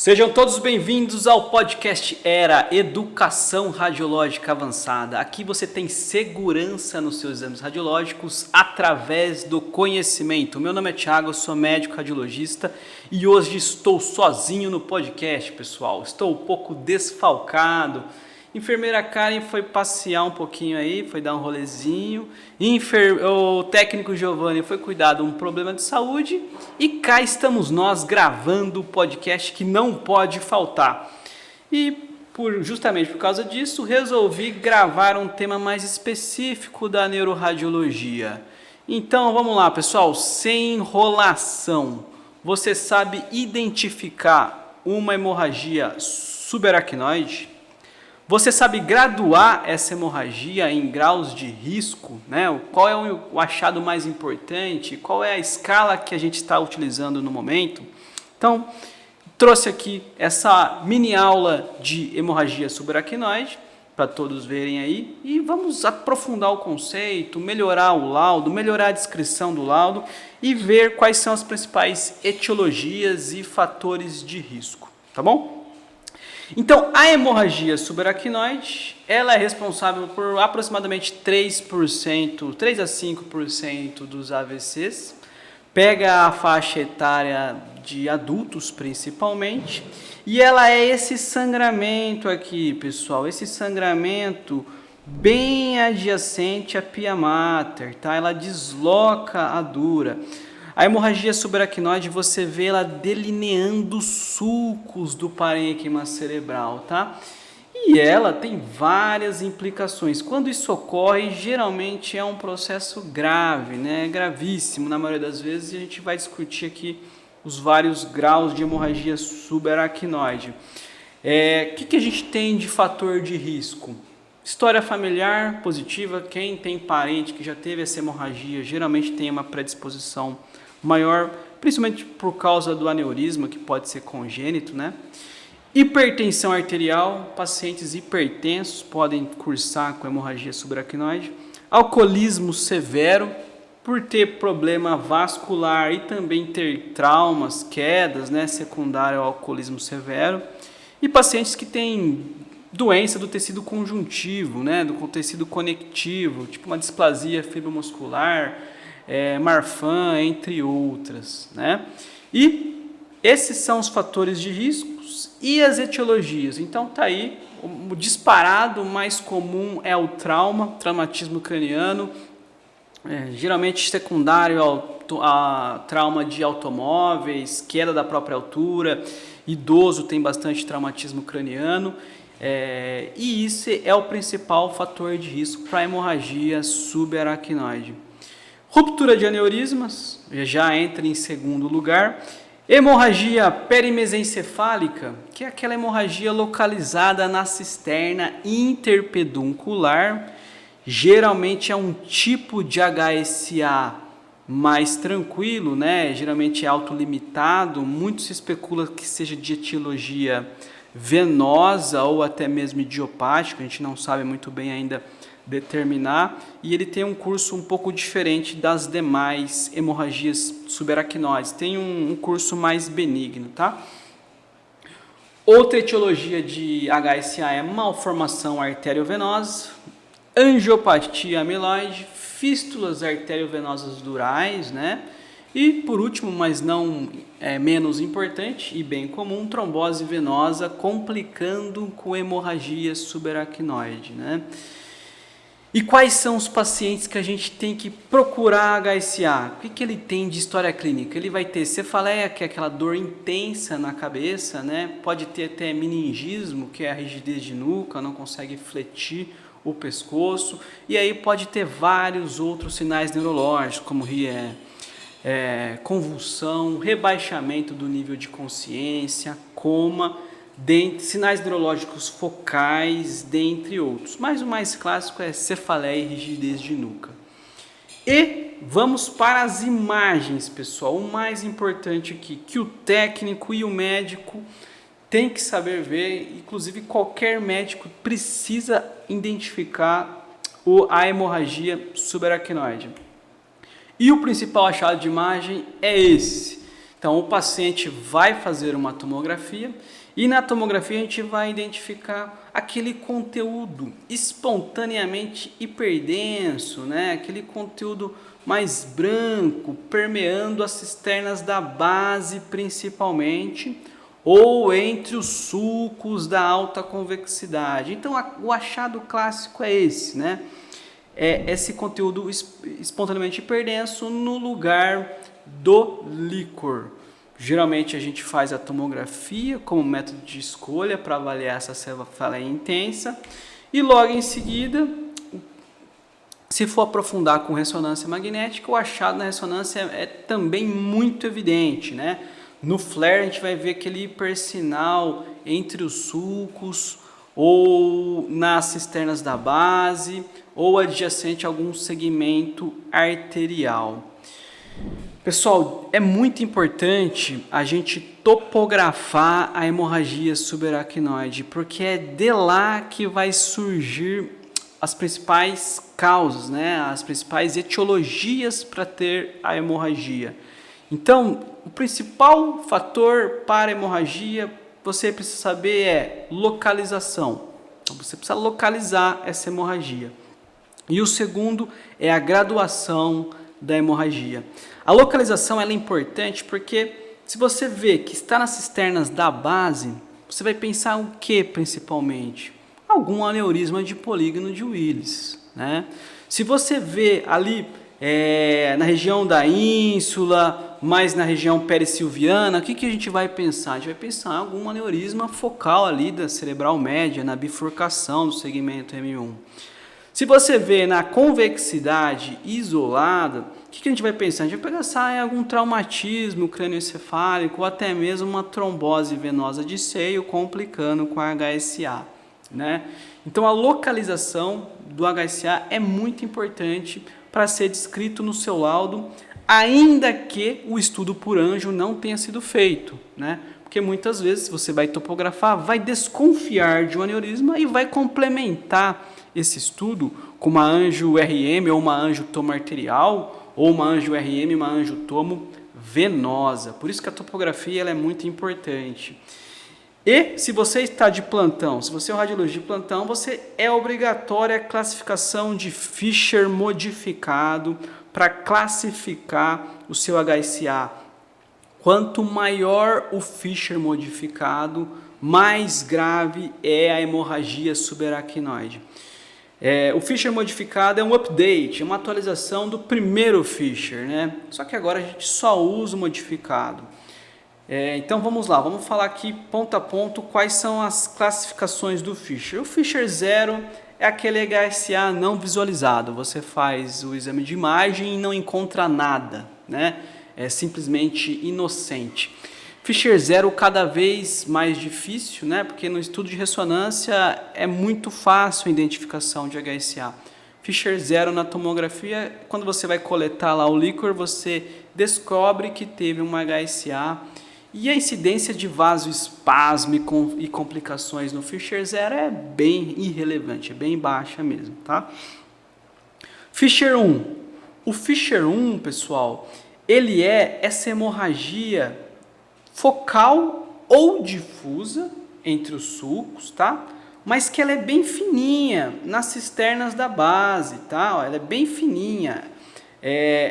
Sejam todos bem-vindos ao podcast ERA, Educação Radiológica Avançada. Aqui você tem segurança nos seus exames radiológicos através do conhecimento. Meu nome é Thiago, eu sou médico radiologista e hoje estou sozinho no podcast, pessoal. Estou um pouco desfalcado. Enfermeira Karen foi passear um pouquinho aí, foi dar um rolezinho. O técnico Giovanni foi cuidar de um problema de saúde. E cá estamos nós gravando o podcast que não pode faltar. E justamente por causa disso, resolvi gravar um tema mais específico da neuroradiologia. Então vamos lá, pessoal, sem enrolação. Você sabe identificar uma hemorragia subaracnoide? Você sabe graduar essa hemorragia em graus de risco, né? Qual é o achado mais importante? Qual é a escala que a gente está utilizando no momento? Então, trouxe aqui essa mini aula de hemorragia subaracnoide para todos verem aí e vamos aprofundar o conceito, melhorar o laudo, melhorar a descrição do laudo e ver quais são as principais etiologias e fatores de risco, tá bom? Então, a hemorragia subaracnoide, ela é responsável por aproximadamente 3 a 5% dos AVCs, pega a faixa etária de adultos principalmente, e ela é esse sangramento aqui, pessoal, esse sangramento bem adjacente à pia mater, tá? Ela desloca a dura. A hemorragia subaracnoide, você vê ela delineando sulcos do parênquima cerebral, tá? E ela tem várias implicações. Quando isso ocorre, geralmente é um processo grave, né? Gravíssimo na maioria das vezes, e a gente vai discutir aqui os vários graus de hemorragia subaracnoide. O que a gente tem de fator de risco? História familiar positiva, quem tem parente que já teve essa hemorragia, geralmente tem uma predisposição maior, principalmente por causa do aneurisma, que pode ser congênito, né? Hipertensão arterial, pacientes hipertensos podem cursar com hemorragia subaracnoide. Alcoolismo severo, por ter problema vascular e também ter traumas, quedas, né, secundário ao alcoolismo severo. E pacientes que têm doença do tecido conjuntivo, né, do tecido conectivo, tipo uma displasia fibromuscular, Marfan, entre outras, né? E esses são os fatores de riscos e as etiologias. Então tá aí, o disparado mais comum é o traumatismo craniano, geralmente secundário a trauma de automóveis, queda da própria altura, idoso tem bastante traumatismo craniano, e isso é o principal fator de risco para a hemorragia subaracnoide. Ruptura de aneurismas, já entra em segundo lugar. Hemorragia perimesencefálica, que é aquela hemorragia localizada na cisterna interpeduncular. Geralmente é um tipo de HSA mais tranquilo, né? Geralmente é autolimitado. Muito se especula que seja de etiologia venosa ou até mesmo idiopática, a gente não sabe muito bem ainda determinar, e ele tem um curso um pouco diferente das demais hemorragias subaracnoides, tem um curso mais benigno, tá? Outra etiologia de HSA é malformação arteriovenosa, angiopatia amiloide, fístulas arteriovenosas durais, né? E por último, mas não menos importante e bem comum, trombose venosa complicando com hemorragia subaracnoide, né? E quais são os pacientes que a gente tem que procurar HSA? O que ele tem de história clínica? Ele vai ter cefaleia, que é aquela dor intensa na cabeça, né? Pode ter até meningismo, que é a rigidez de nuca, não consegue fletir o pescoço. E aí pode ter vários outros sinais neurológicos, como convulsão, rebaixamento do nível de consciência, coma, sinais neurológicos focais, dentre outros. Mas o mais clássico é cefaleia e rigidez de nuca. E vamos para as imagens, pessoal. O mais importante aqui, que o técnico e o médico têm que saber ver, inclusive qualquer médico precisa identificar a hemorragia subaracnoide. E o principal achado de imagem é esse. Então, o paciente vai fazer uma tomografia e na tomografia a gente vai identificar aquele conteúdo espontaneamente hiperdenso, né? Aquele conteúdo mais branco, permeando as cisternas da base principalmente, ou entre os sulcos da alta convexidade. Então, o achado clássico é esse, né? É esse conteúdo espontaneamente hiperdenso no lugar do líquor. Geralmente a gente faz a tomografia como método de escolha para avaliar essa cefaleia intensa e logo em seguida, se for aprofundar com ressonância magnética, o achado na ressonância é também muito evidente, né? No flare a gente vai ver aquele hipersinal entre os sulcos ou nas cisternas da base ou adjacente a algum segmento arterial. Pessoal, é muito importante a gente topografar a hemorragia subaracnoide, porque é de lá que vai surgir as principais causas, né? As principais etiologias para ter a hemorragia. Então, o principal fator para a hemorragia, você precisa saber é localização. Então, você precisa localizar essa hemorragia. E o segundo é a graduação da hemorragia. A localização ela é importante porque se você vê que está nas cisternas da base, você vai pensar o que principalmente? Algum aneurisma de polígono de Willis, né? Se você vê ali na região da ínsula, mais na região perissilviana, o que a gente vai pensar? A gente vai pensar em algum aneurisma focal ali da cerebral média, na bifurcação do segmento M1. Se você vê na convexidade isolada, o que a gente vai pensar? A gente vai pensar em algum traumatismo crânioencefálico ou até mesmo uma trombose venosa de seio complicando com a HSA, né? Então a localização do HSA é muito importante para ser descrito no seu laudo, ainda que o estudo por anjo não tenha sido feito, né? Porque muitas vezes você vai topografar, vai desconfiar de um aneurisma e vai complementar esse estudo com uma anjo-RM ou uma anjo-tomo arterial ou uma anjo-RM e uma anjo-tomo venosa. Por isso que a topografia ela é muito importante. E se você está de plantão, se você é um radiologista de plantão, você é obrigatória a classificação de Fisher modificado para classificar o seu HSA. Quanto maior o Fisher modificado, mais grave é a hemorragia subaracnoide. O Fisher modificado é um update, é uma atualização do primeiro Fisher, né? Só que agora a gente só usa o modificado. Então vamos lá, vamos falar aqui ponto a ponto quais são as classificações do Fisher. O Fisher 0 é aquele HSA não visualizado, você faz o exame de imagem e não encontra nada, né? É simplesmente inocente. Fisher 0 cada vez mais difícil, né? Porque no estudo de ressonância é muito fácil a identificação de HSA. Fisher 0 na tomografia, quando você vai coletar lá o líquor, você descobre que teve uma HSA e a incidência de vasoespasmo e complicações no Fisher 0 é bem irrelevante, é bem baixa mesmo, tá? Fisher 1. O Fisher 1, pessoal, ele é essa hemorragia focal ou difusa entre os sulcos, tá? Mas que ela é bem fininha nas cisternas da base, tá? Ela é bem fininha.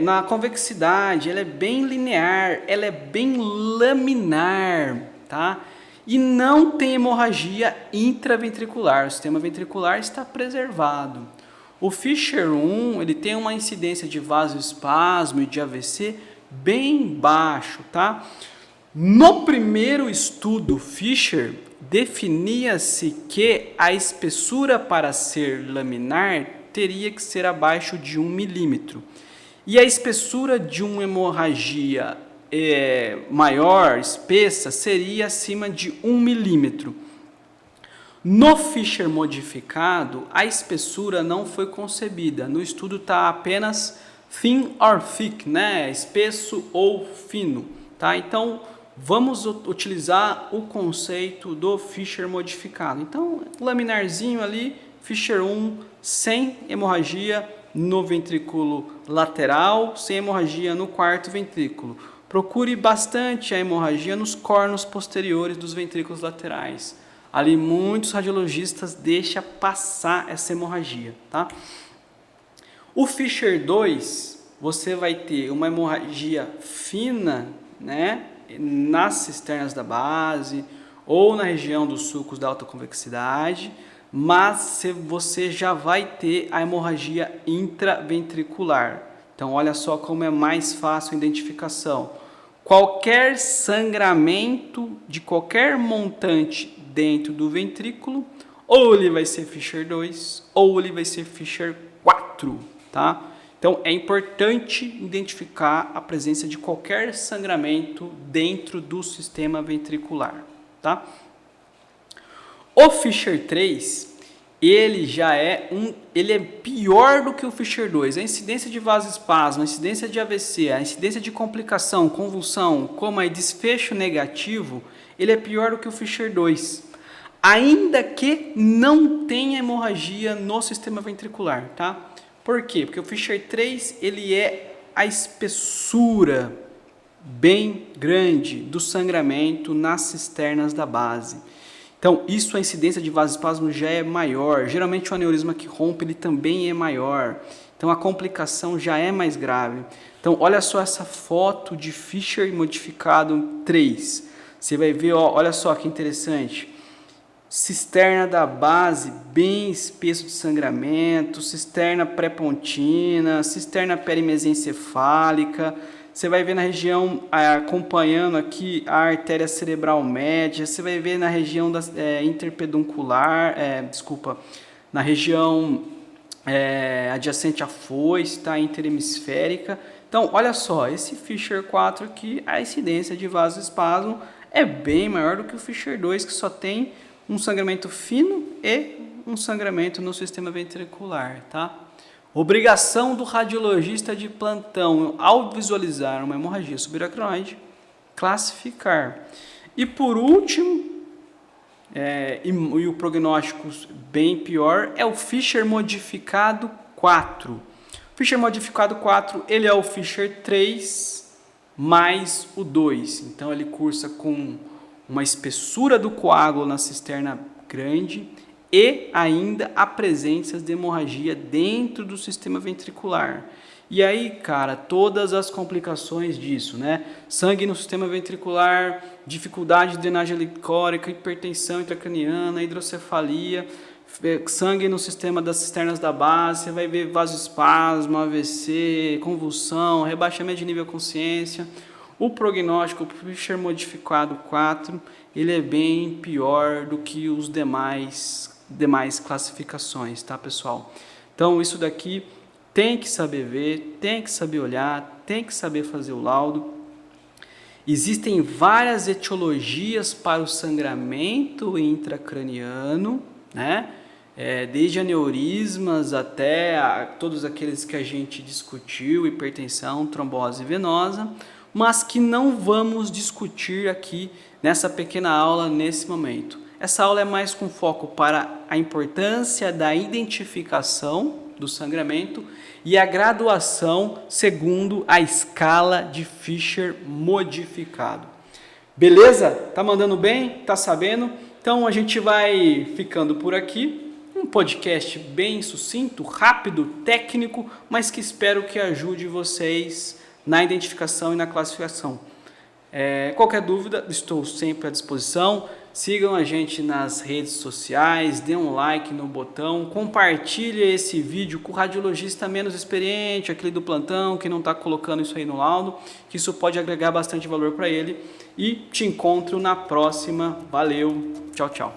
Na convexidade, ela é bem linear, ela é bem laminar, tá? E não tem hemorragia intraventricular, o sistema ventricular está preservado. O Fisher 1, ele tem uma incidência de vasoespasmo e de AVC bem baixo, tá? No primeiro estudo Fisher, definia-se que a espessura para ser laminar teria que ser abaixo de 1 milímetro. E a espessura de uma hemorragia maior, espessa, seria acima de 1 milímetro. No Fisher modificado, a espessura não foi concebida. No estudo está apenas thin or thick, né? Espesso ou fino. Tá? Então, vamos utilizar o conceito do Fisher modificado. Então, laminarzinho ali, Fisher 1, sem hemorragia no ventrículo lateral, sem hemorragia no quarto ventrículo. procure bastante a hemorragia nos cornos posteriores dos ventrículos laterais. Ali muitos radiologistas deixam passar essa hemorragia, tá? O Fischer 2, você vai ter uma hemorragia fina, né, nas cisternas da base ou na região dos sulcos da alta convexidade, mas você já vai ter a hemorragia intraventricular. Então, olha só como é mais fácil a identificação. Qualquer sangramento de qualquer montante dentro do ventrículo, ou ele vai ser Fischer 2, ou ele vai ser Fischer 4, tá? Então, é importante identificar a presença de qualquer sangramento dentro do sistema ventricular, tá? O Fischer 3, ele é pior do que o Fischer 2. A incidência de vasoespasmo, a incidência de AVC, a incidência de complicação, convulsão, coma e desfecho negativo, ele é pior do que o Fischer 2. Ainda que não tenha hemorragia no sistema ventricular, tá? Por quê? Porque o Fischer 3, ele é a espessura bem grande do sangramento nas cisternas da base. Então, a incidência de vasoespasmo já é maior. Geralmente, o aneurisma que rompe, ele também é maior. Então, a complicação já é mais grave. Então, olha só essa foto de Fischer modificado 3. Você vai ver, ó, olha só que interessante. Cisterna da base, bem espesso de sangramento, cisterna pré-pontina, cisterna perimesencefálica. Você vai ver na região, acompanhando aqui a artéria cerebral média, você vai ver na região interpeduncular, na região adjacente à foice, tá, interhemisférica. Então, olha só, esse Fischer 4 aqui, a incidência de vasoespasmo é bem maior do que o Fischer 2, que só tem um sangramento fino e um sangramento no sistema ventricular, tá? Obrigação do radiologista de plantão, ao visualizar uma hemorragia subaracnoide, classificar. E por último, e o prognóstico bem pior, é o Fischer modificado 4. O Fischer modificado 4, ele é o Fischer 3 mais o 2. Então ele cursa com uma espessura do coágulo na cisterna grande e ainda a presença de hemorragia dentro do sistema ventricular. E aí, cara, todas as complicações disso, né? Sangue no sistema ventricular, dificuldade de drenagem licórica, hipertensão intracraniana, hidrocefalia, sangue no sistema das cisternas da base, você vai ver vasoespasmo, AVC, convulsão, rebaixamento de nível de consciência. O prognóstico Fischer modificado 4, ele é bem pior do que os demais classificações, tá, pessoal? Então, isso daqui tem que saber ver, tem que saber olhar, tem que saber fazer o laudo. Existem várias etiologias para o sangramento intracraniano, né? Desde aneurismas até todos aqueles que a gente discutiu, hipertensão, trombose venosa, mas que não vamos discutir aqui nessa pequena aula nesse momento. Essa aula é mais com foco para a importância da identificação do sangramento e a graduação segundo a escala de Fischer modificado. Beleza? Tá mandando bem? Tá sabendo? Então a gente vai ficando por aqui. Um podcast bem sucinto, rápido, técnico, mas que espero que ajude vocês na identificação e na classificação. Qualquer dúvida, estou sempre à disposição. Sigam a gente nas redes sociais, dê um like no botão, compartilhe esse vídeo com o radiologista menos experiente, aquele do plantão, que não está colocando isso aí no laudo, que isso pode agregar bastante valor para ele. E te encontro na próxima. Valeu, tchau, tchau.